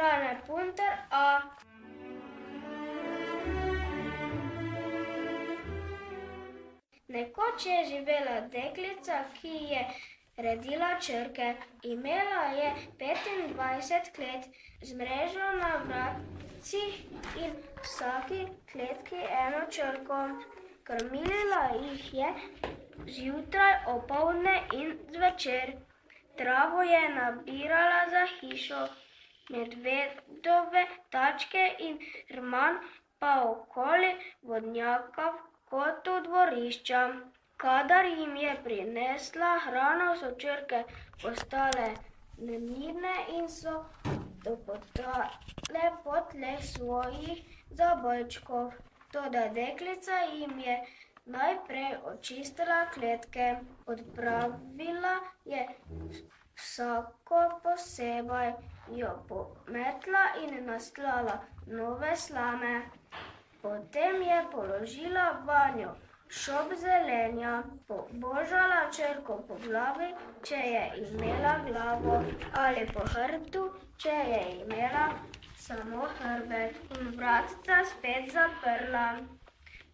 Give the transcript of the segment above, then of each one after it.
strane punter A. Nekoč je živela deklica, ki je redila črke. Imela je 25 klet z mrežo na vratcih in vsaki kletki eno črko. Krmila jih je zjutraj, opoldne in zvečer. Travo je nabirala za hišo, medvedove tačke in rman pa okoli vodnjaka v kotu dvorišča. Kadar jim je prinesla hrano, so črke postale nemirne in so topotale po tleh svojih zabojčkov. Toda deklica jim je najprej očistila kletke, odpravila je vsako posebej, jo pometla in nastlala nove slame. Potem je položila vanjo šop zelenja, pobožala črko po glavi, če je imela glavo, ali po hrbtu, če je imela samo hrbet, in vratca spet zaprla.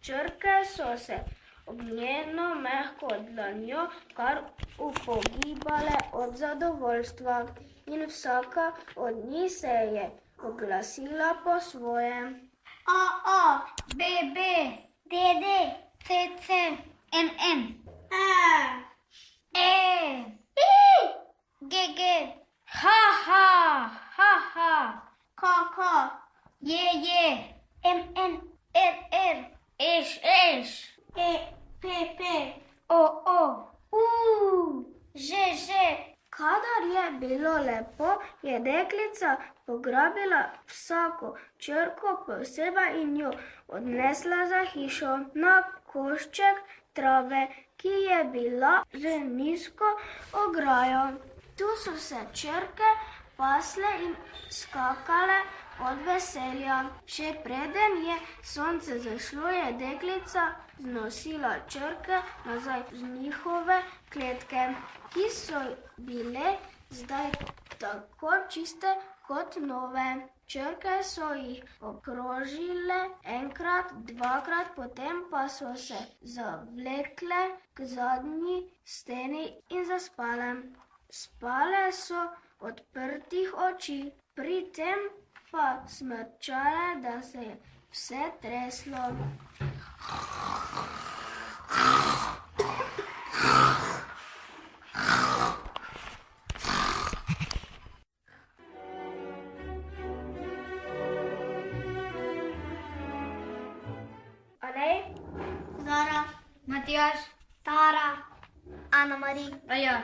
Črke so se ob njeno mehko dlanjo kar upogibale od zadovoljstva in vsaka od njih se je oglasila po svoje. A, B, B, D, D, C, C, M, M, E, G, G, H, K, K, J, M, N, R, Š, P, O, Ž, Kadar je bilo lepo, je deklica pograbila vsako črko posebej in jo odnesla za hišo na košček trave, ki je bila z nizko ograjo. Tu so se črke pasle in skakale od veselja. Še preden je sonce zašlo, je deklica znosila črke nazaj z njihove kletke, ki so bile zdaj tako čiste kot nove. Črke so jih okrožile enkrat, dvakrat, potem pa so se zavlekle k zadnji steni in zaspale. Spale so odprtih oči, pri tem pa smrčale, da se je vse treslo. Zara, Matjaž, Tara, Ana Marija, Aja.